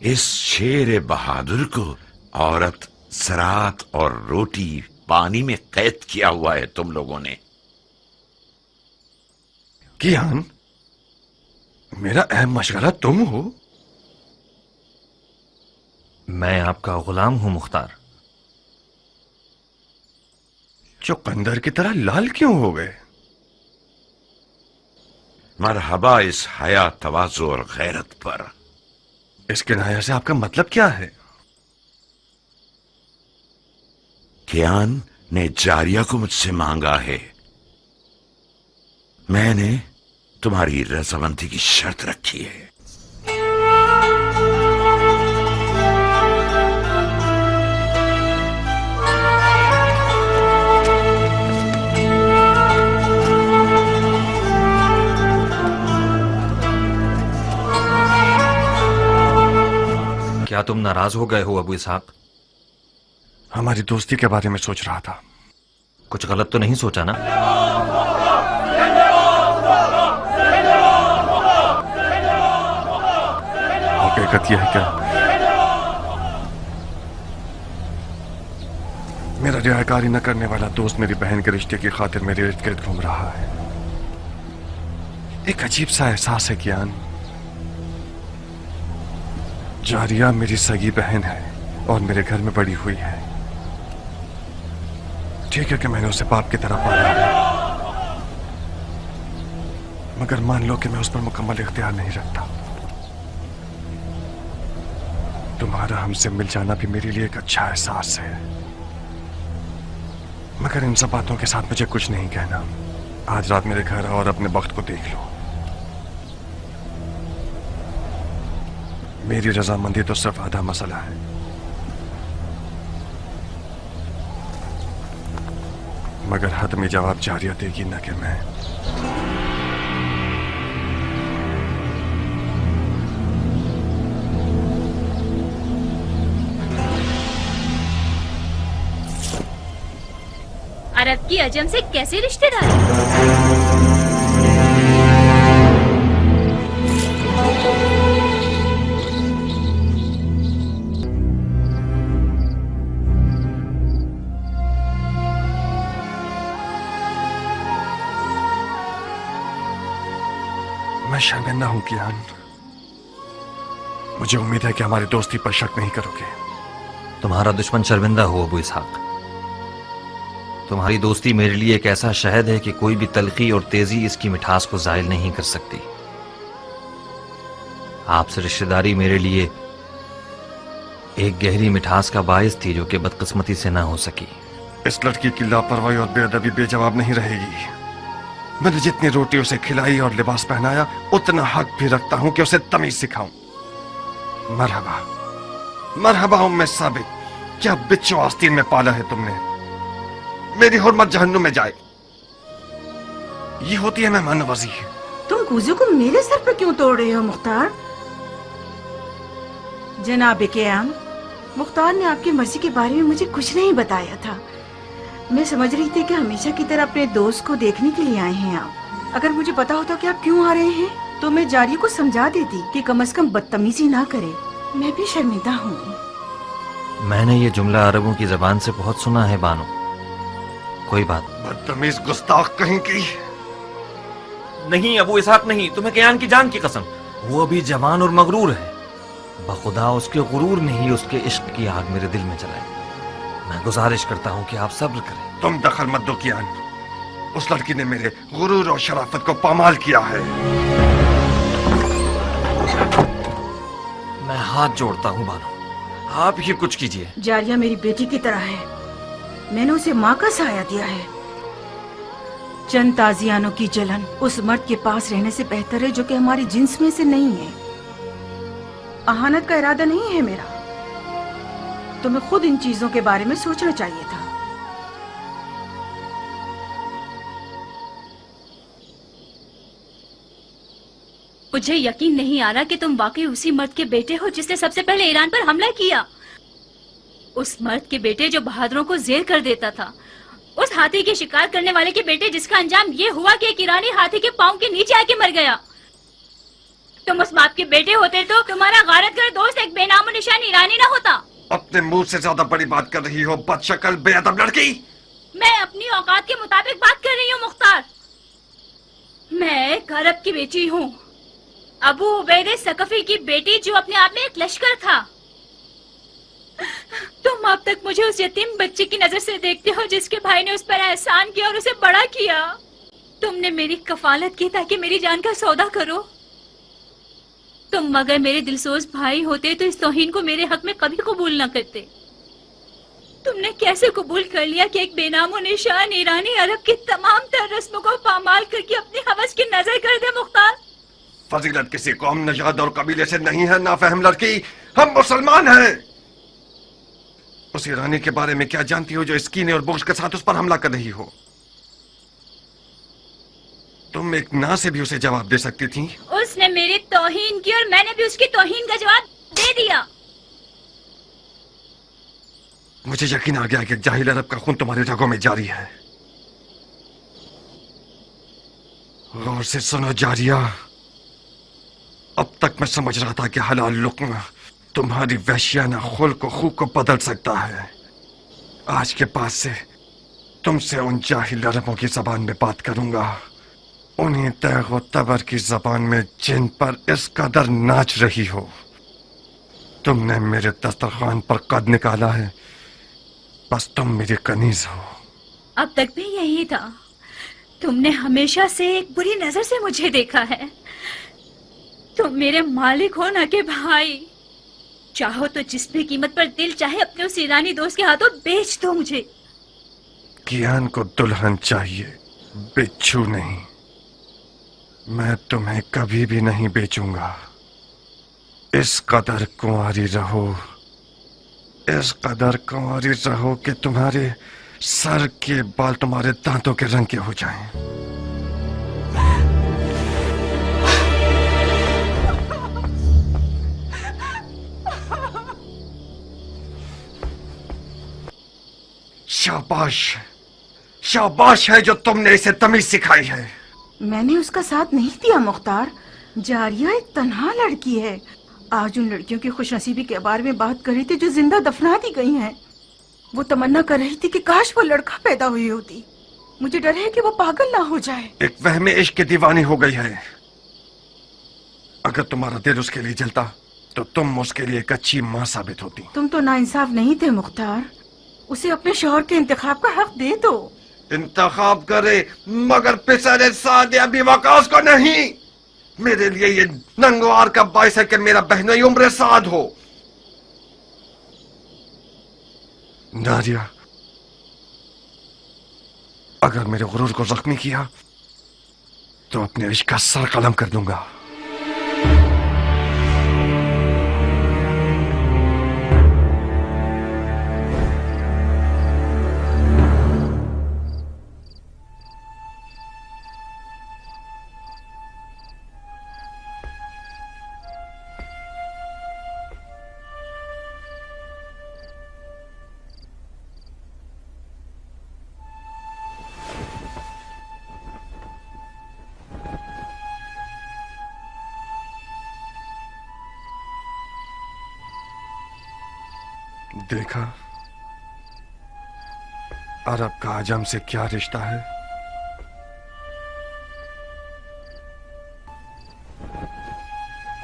اس شیر بہادر کو عورت، زراعت اور روٹی پانی میں قید کیا ہوا ہے تم لوگوں نے۔ کیان، میرا اہم مشغلہ تم ہو؟ میں آپ کا غلام ہوں مختار۔ چقندر کی طرح لال کیوں ہو گئے؟ मरहबा इस हया तवाज़ु और गैरत पर। इस किनाया से आपका मतलब क्या है? कियान ने जारिया को मुझसे मांगा है। मैंने तुम्हारी रजामंदी की शर्त रखी है। क्या तुम नाराज हो गए हो अबू इसहाक? हमारी दोस्ती के बारे में सोच रहा था। कुछ गलत तो नहीं सोचा ना? हकीकत यह है क्या मेरा रियाकारी न करने वाला दोस्त मेरी बहन के रिश्ते की खातिर मेरे इर्द गिर्द घूम रहा है। एक अजीब सा एहसास है कियान। जारिया मेरी सगी बहन है और मेरे घर में बड़ी हुई है। ठीक है कि मैंने उसे बाप की तरह पाला है, मगर मान लो कि मैं उस पर मुकम्मल इख्तियार नहीं रखता। तुम्हारा हमसे मिल जाना भी मेरे लिए एक अच्छा एहसास है, मगर इन सब बातों के साथ मुझे कुछ नहीं कहना। आज रात मेरे घर आओ और अपने वक्त को देख लो। मेरी रजामंदी तो सिर्फ आधा मसला है। मगर हतमी जवाब जारिया देगी न कि मैं। अरब की अजम से कैसे रिश्तेदारी? मैं शर्मिंदा हूं कियान। मुझे उम्मीद है कि हमारी दोस्ती पर शक नहीं करोगे। तुम्हारा दुश्मन शर्मिंदा हो अबू इसहाक। तुम्हारी दोस्ती मेरे लिए एक ऐसा शहद है कि कोई भी तलखी और तेजी इसकी मिठास को जायल नहीं कर सकती। आपसे रिश्तेदारी मेरे लिए एक गहरी मिठास का बायस थी जो कि बदकिस्मती से ना हो सकी। इस लड़की की लापरवाही और बेअदबी बेजवाब नहीं रहेगी। मैंने जितनी रोटी उसे खिलाई और लिबास पहनाया, उतना हक भी रखता हूं कि उसे तमीज सिखाऊं। मरहबा मरहबा उम्मे साबित, क्या बिच्छू आस्तीन में पाला है तुमने। मेरी हुर्मत जहन्नुम में जाए। ये होती है मेहमान नवाजी। तुम कूजू को मेरे सर पर क्यों तोड़ रहे हो मुख्तार? जनाब कियान, मुख्तार ने आपकी मर्जी के बारे में मुझे कुछ नहीं बताया था। मैं समझ रही थी कि हमेशा की तरह अपने दोस्त को देखने के लिए आए हैं आप। अगर मुझे पता होता कि आप क्यों आ रहे हैं तो मैं जारिया को समझा देती कि कम से कम बदतमीजी ना करे। मैं भी शर्मिंदा हूँ। मैंने ये जुमला अरबों की जबान से बहुत सुना है बानो। कोई बात। बदतमीज गुस्ताख कहीं की। नहीं अबू इसहाक नहीं, तुम्हें कियान की जान की कसम। वो अभी जवान और मगरूर है। बखुदा उसके गुरूर ने ही उसके इश्क की आग मेरे दिल में जलाई। मैं गुजारिश करता हूँ कि आप सब्र करें। तुम दखल मत दो कियान। उस लड़की ने मेरे गुरूर और शराफत को पामाल किया है। मैं हाथ जोड़ता हूँ बानो, आप ही कुछ कीजिए। जारिया मेरी बेटी की तरह है। मैंने उसे माँ का साया दिया है। चंद ताजियानों की जलन उस मर्द के पास रहने से बेहतर है जो कि हमारी जिन्स में से नहीं है। अहानत का इरादा नहीं है मेरा। तुम्हें खुद इन चीजों के बारे में सोचना चाहिए था। मुझे यकीन नहीं आ रहा कि तुम वाकई उसी मर्द के बेटे हो जिसने सबसे पहले ईरान पर हमला किया। उस मर्द के बेटे जो बहादुरों को जेर कर देता था। उस हाथी के शिकार करने वाले के बेटे जिसका अंजाम ये हुआ कि एक ईरानी हाथी के पांव के नीचे आके मर गया। तुम उस बाप के बेटे होते तो तुम्हारा गारतगर दोस्त एक बेनामो निशान ईरानी ना होता। अपने मुंह से ज्यादा बड़ी बात कर रही हो बदशक्ल बेअदब लड़की। मैं अपनी औकात के मुताबिक बात कर रही हूँ मुख्तार। मैं एक अरब की बेटी हूँ, अबू उबैदे सकफी की बेटी जो अपने आप में एक लश्कर था। तुम अब तक मुझे उस यतीम बच्चे की नजर से देखते हो जिसके भाई ने उस पर एहसान किया और उसे बड़ा किया। तुमने मेरी कफालत की ताकि मेरी जान का सौदा करो। तुम मगर मेरे दिलसोज भाई होते तो इस तौहीन को मेरे हक में कभी कबूल न करते। तुमने कैसे कबूल कर लिया कि एक बेनामो निशान ईरानी अरब की तमाम तर रस्मों को पामाल करके अपनी हवस की नजर कर दे मुख्तार? फजीलत किसी कौम, नजाद और कबीले से नहीं है नाफहम लड़की, हम मुसलमान हैं। उस ईरानी के बारे में क्या जानती हो जो इस कीने और बुग़्ज़ के साथ उस पर हमला कर रही हो? तुम एक ना से भी उसे जवाब दे सकती थी। उसने मेरी तौहीन की और मैंने भी उसकी तौहीन का जवाब दे दिया। मुझे यकीन आ गया कि जाहिल अरब का खून तुम्हारी रगों में जारी है। गौर से सुनो जारिया, अब तक मैं समझ रहा था कि हलाल लुक्मा तुम्हारी वहशियाना खुल्क को खूब को बदल सकता है। आज के बाद से तुमसे उन जाहिल अरबों की जबान में बात करूंगा, उन्हीं तैग व तबर की जबान में जिन पर इस कदर नाच रही हो। तुमने मेरे दस्तरखान पर कद निकाला है, बस तुम मेरी कनीज हो। अब तक भी यही था। तुमने हमेशा से एक बुरी नजर से मुझे देखा है। तुम मेरे मालिक हो ना कि भाई। चाहो तो जिस भी कीमत पर दिल चाहे अपने उस ईरानी दोस्त के हाथों बेच दो मुझे। कियान को दुल्हन चाहिए, बिच्छू नहीं। मैं तुम्हें कभी भी नहीं बेचूंगा। इस कदर कुंवारी रहो, इस कदर कुंवारी रहो कि तुम्हारे सर के बाल तुम्हारे दांतों के रंग के हो जाएं। शाबाश, शाबाश है जो तुमने इसे तमीज सिखाई है। मैंने उसका साथ नहीं दिया मुख्तार। जारिया एक तन्हा लड़की है। आज उन लड़कियों की खुशनसीबी के बारे में बात कर रही थी जो जिंदा दफना दी गई हैं। वो तमन्ना कर रही थी कि काश वो लड़का पैदा हुई होती। मुझे डर है कि वो पागल ना हो जाए। एक वहमे इश्क की दीवानी हो गई है। अगर तुम्हारा दिल उसके लिए जलता तो तुम उसके लिए एक अच्छी माँ साबित होती। तुम तो नाइंसाफ नहीं थे मुख्तार। उसे अपने शौहर के इंतखाब का हक दे दो। इंतखाब करे मगर पिसरे सादे अभी वकास को नहीं। मेरे लिए ये नंगवार का बाइस है कि मेरा बहनोई उम्र साद हो। नारिया, अगर मेरे गुरूर को जख्मी किया तो अपने इश्क का सर कलम कर दूंगा। देखा अरब का आजम से क्या रिश्ता है।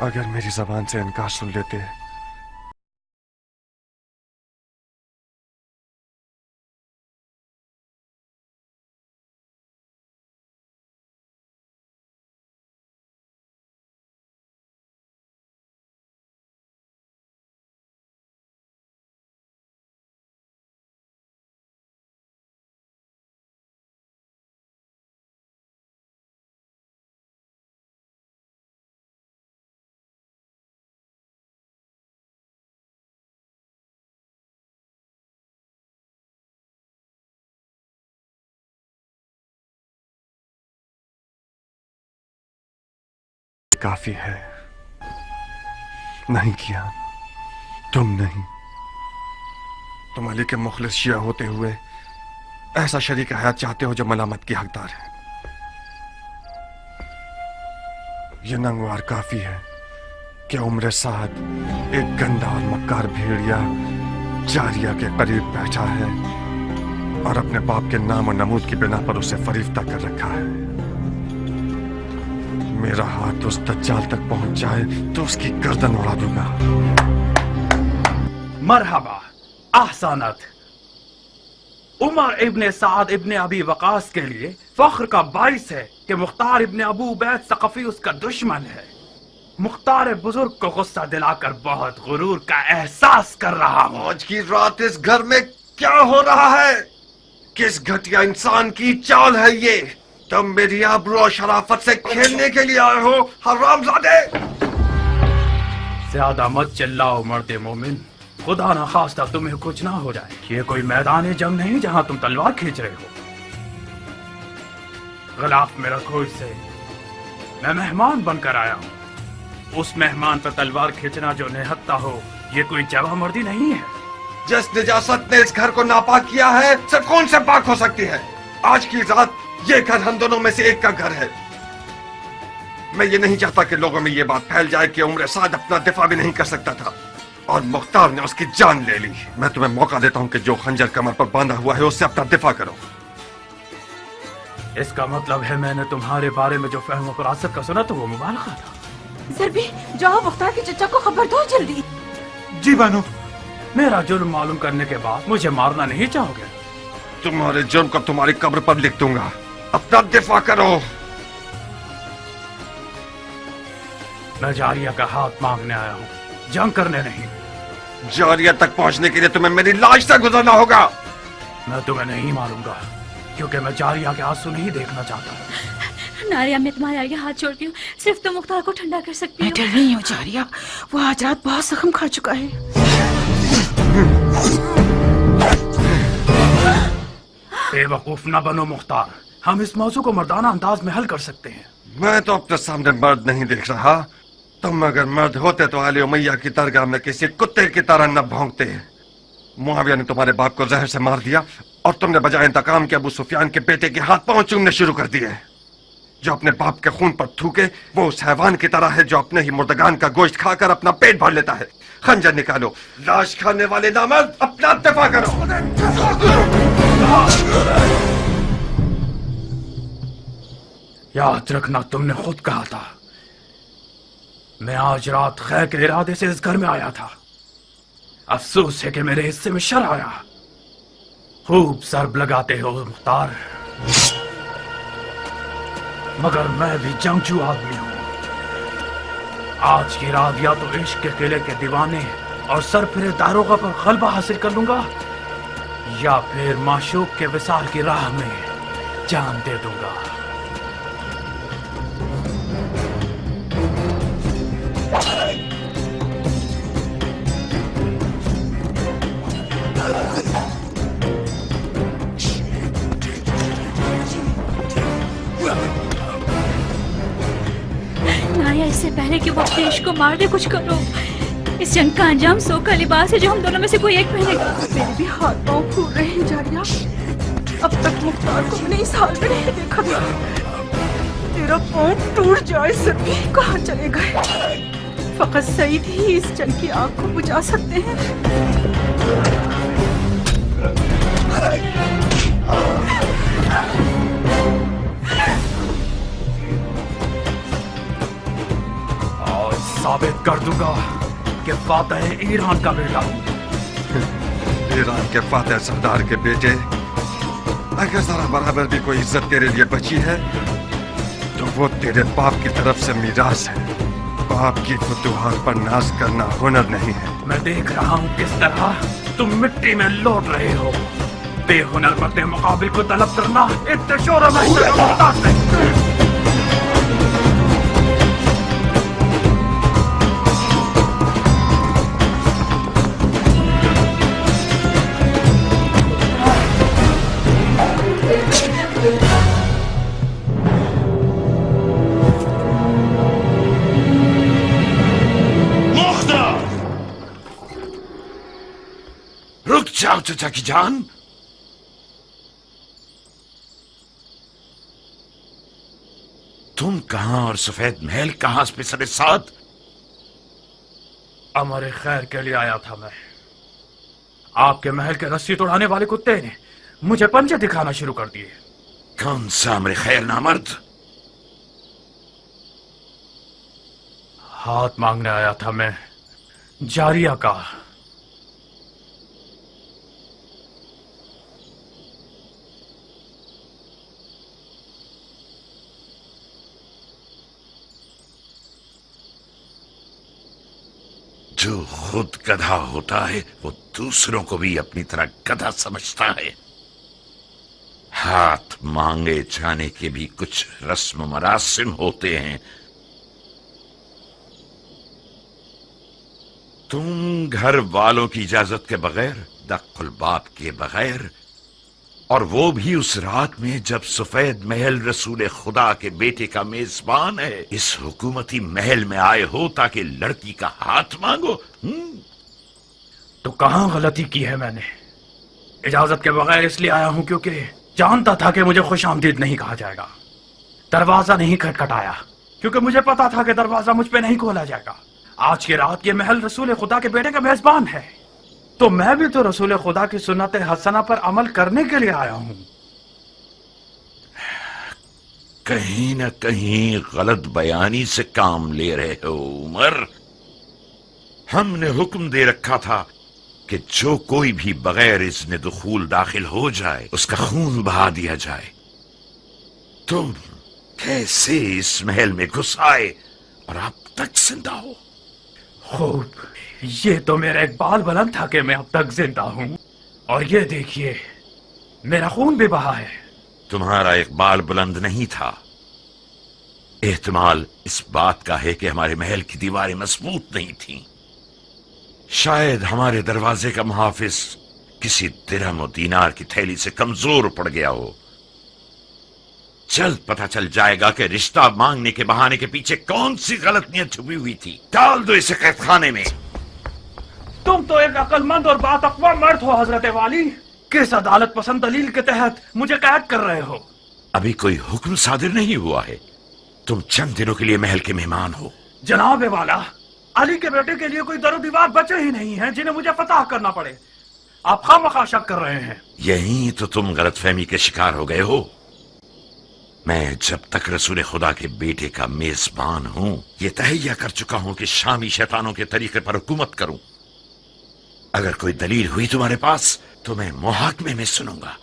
अगर मेरी जबान से इनकार सुन लेते काफी है। नहीं किया, तुम नहीं। तुम अली के मुखलिस शिया होते हुए ऐसा शरीक हयात चाहते हो जो मलामत की हकदार है। ये नंगवार काफी है कि उम्र साद एक गंदा और मक्कार भेड़िया जारिया के करीब बैठा है और अपने बाप के नाम और नमूद की बिना पर उसे फरीफ्ता कर रखा है। मेरा हाथ उस दज्जाल तक पहुंच जाए तो उसकी गर्दन उड़ा दूंगा। मरहबा, ahsanat। उमर इब्ने साद इब्ने अबी वकास के लिए फख्र का बाइस है कि मुख्तार इब्ने अबू उबैद सकफी उसका दुश्मन है। मुख्तार बुजुर्ग को गुस्सा दिलाकर बहुत गुरूर का एहसास कर रहा हूँ। आज की रात इस घर में क्या हो रहा है? किस घटिया इंसान की चाल है ये? तुम मेरी आबरू और शराफत से खेलने के लिए आए हो हरामजादे। ज्यादा मत चिल्लाओ मर्दे मोमिन, खुदा न खास्ता तुम्हें कुछ ना हो जाए। ये कोई मैदान जंग नहीं जहां तुम तलवार खींच रहे हो। गलाफ में रखो इसे, मैं मेहमान बनकर आया हूँ। उस मेहमान पर तलवार खींचना जो निहत्ता हो, ये कोई जवां मर्दी नहीं है। जिस निजासत ने इस घर को नापाक किया है, सिर्फ कौन से पाक हो सकती है? आज की रात ये घर हम दोनों में से एक का घर है। मैं ये नहीं चाहता कि लोगों में ये बात फैल जाए कि उम्र साद अपना दिफा भी नहीं कर सकता था और मुख्तार ने उसकी जान ले ली। मैं तुम्हें मौका देता हूँ कि जो खंजर कमर पर बांधा हुआ है उससे अपना दिफा करो। इसका मतलब है मैंने तुम्हारे बारे में जो फहम और फरासत का सुना तो वो मुबालगा था। ज़रबी, जाओ मुख्तार के चचा को खबर दो जल्दी। जी बानो। मेरा जुर्म मालूम करने के बाद मुझे मारना नहीं चाहोगे? तुम्हारे जुर्म को तुम्हारी कब्र पर लिख दूंगा। अपना दिफा करो। मैं जारिया का हाथ मांगने आया हूँ, जंग करने नहीं। जारिया तक पहुँचने के लिए तुम्हें मेरी लाश से गुजरना होगा। मैं तुम्हें नहीं मारूंगा क्योंकि मैं जारिया के आंसू नहीं देखना चाहता। नारिया, मैं तुम्हारे आगे हाथ जोड़ती हूँ, सिर्फ तुम मुख्तार को ठंडा कर सकती हो। मैं डर रही हूँ जारिया, वो आज रात बहुत जख्म खा चुका है। बेवकूफ न बनो मुख्तार, हम इस मौजू को मर्दाना अंदाज में हल कर सकते हैं। मैं तो अपने सामने मर्द नहीं देख रहा। तुम अगर मर्द होते तो आले उमैया की दरगाह में किसी कुत्ते की तरह न भौंकते। मुआविया ने तुम्हारे बाप को जहर से मार दिया और तुमने बजाय इंतकाम के अबू सुफियान के बेटे के हाथ पांव चूमने शुरू कर दिए। जो अपने बाप के खून पर थूके वो उस हैवान की तरह है जो अपने ही मुर्दगान का गोश्त खाकर अपना पेट भर लेता है। खंजर निकालो, लाश खाने वाले नामर्द, अपना दिफा करो। याद रखना, तुमने खुद कहा था मैं आज रात खैर के इरादे से इस घर में आया था। अफसोस है कि मेरे हिस्से में शर आया। खूब ज़रब लगाते हो मुख्तार, मगर मैं भी जंगजू आदमी हूं। आज की रात या तो इश्क के किले के दीवाने और सरफिरे दारोगा पर गलबा हासिल कर लूंगा या फिर माशूक के विसाल की राह में जान दे दूंगा। नारिया, इससे पहले कि वो अपने इश्क को मार दे, कुछ करो। इस जंग का अंजाम सो का लिबास है जो हम दोनों में से कोई एक पहनेगा। मेरे भी हाथ पांव फूल रहे हैं जारिया। अब तक मुख्तार को मैंने इस हाल में नहीं देखा था। तेरा पांव टूट जाए ज़रबी, कहाँ चले गए? फकत सईद ही इस जंग की आग को बुझा सकते हैं। आज साबित कर दूंगा कि फातेह ईरान का बेटा हूं। ईरान के फातेह सरदार के बेटे, अगर जरा बराबर भी कोई इज्जत तेरे लिए बची है तो वो तेरे बाप की तरफ से मीरास है। बाप की फुतूहात पर नाज करना हुनर नहीं है। मैं देख रहा हूँ किस तरह तुम मिट्टी में लौट रहे हो। बेहुनर मर्दे मुकाबिल को तलब करना इतने शोर में रुक जाओ चचा की जान। तुम कहां और सफेद महल कहां पे साथ? हमारे खैर के लिए आया था मैं। आपके महल के रस्सी तोड़ाने वाले कुत्ते ने मुझे पंजे दिखाना शुरू कर दिए। कौन सा अमर खैर नामर्द? हाथ मांगने आया था मैं जारिया का। जो खुद गधा होता है वो दूसरों को भी अपनी तरह गधा समझता है। हाथ मांगे जाने के भी कुछ रस्म मरासिम होते हैं। तुम घर वालों की इजाजत के बगैर, दख्ल बाप के बगैर, और वो भी उस रात में जब सफेद महल रसूल खुदा के बेटे का मेजबान है, इस हुकूमती महल में आए हो ताकि लड़की का हाथ मांगो। तो कहां गलती की है मैंने? इजाजत के बगैर इसलिए आया हूं क्योंकि जानता था कि मुझे खुश आमदीद नहीं कहा जाएगा। दरवाजा नहीं खटखटाया क्योंकि मुझे पता था कि दरवाजा मुझ पे नहीं खोला जाएगा। आज की रात ये महल रसूल खुदा के बेटे का मेजबान है, तो मैं भी तो रसूल खुदा की सुन्नत हसना पर अमल करने के लिए आया हूं। कहीं न कहीं गलत बयानी से काम ले रहे हो उमर। हमने हुक्म दे रखा था कि जो कोई भी बगैर इज़्न दुखूल दाखिल हो जाए उसका खून बहा दिया जाए। तुम कैसे इस महल में घुस आए और अब तक जिंदा हो? खूब, ये तो मेरा एक बाल बुलंद था कि मैं अब तक जिंदा हूं, और ये देखिए मेरा खून भी बहा है। तुम्हारा एक बाल बुलंद नहीं था। एहतमाल इस बात का है कि हमारे महल की दीवारें मजबूत नहीं थीं। शायद हमारे दरवाजे का मुहाफिज किसी दिरहम और दीनार की थैली से कमजोर पड़ गया हो। जल्द पता चल जाएगा कि रिश्ता मांगने के बहाने के पीछे कौन सी गलत नीयत छुपी हुई थी। डाल दो इसे कैदखाने में। तुम तो एक अक्लमंद और बातकवा मर्द हो हजरत वाली। किस अदालत पसंद दलील के तहत मुझे कैद कर रहे हो? अभी कोई हुक्म सादिर नहीं हुआ है। तुम चंद दिनों के लिए महल के मेहमान हो। जनाब वाला, अली के बेटे के लिए कोई दरो दीवार बचे ही नहीं है जिन्हें मुझे फतह करना पड़े। आप खामखा शक कर रहे हैं। यही तो तुम गलतफहमी के शिकार हो गए हो। मैं जब तक रसूल खुदा के बेटे का मेजबान हूं, ये तहैया कर चुका हूं कि शामी शैतानों के तरीके पर हुकूमत करूं। अगर कोई दलील हुई तुम्हारे पास तो मैं मुहाकमे में सुनूंगा।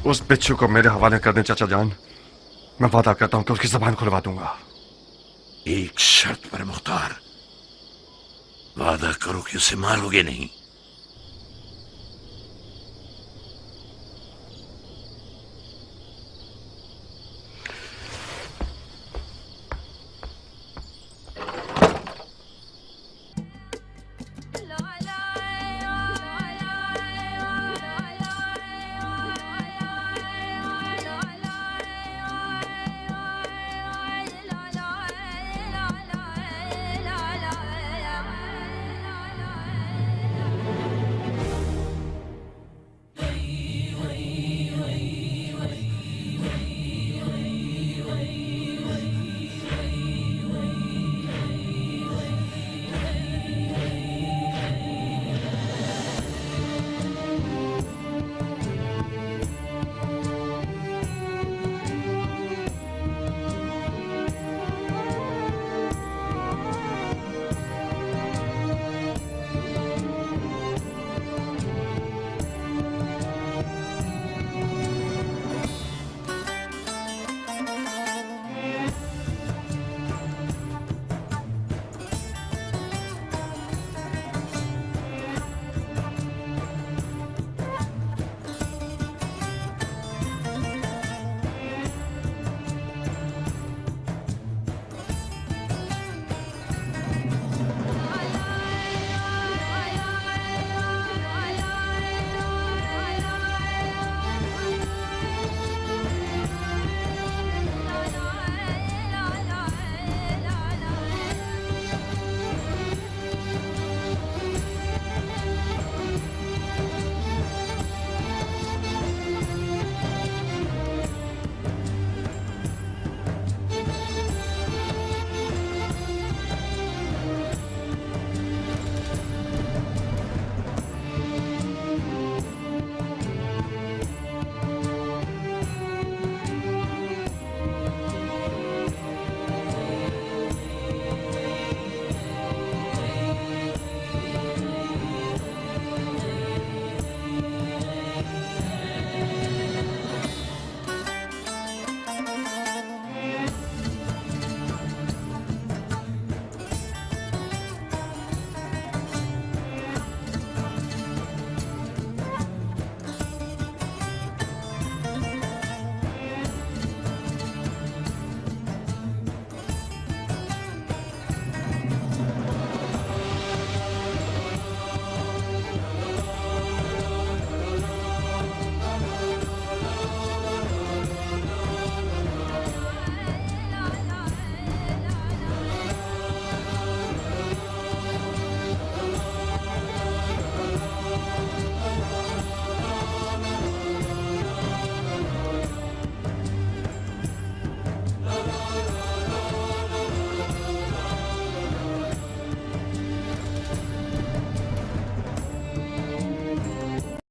उस बिच्छू को मेरे हवाले कर दें चाचा जान। मैं वादा करता हूं कि उसकी जबान खुलवा दूंगा। एक शर्त पर मुख्तार, वादा करो कि उसे मारोगे नहीं।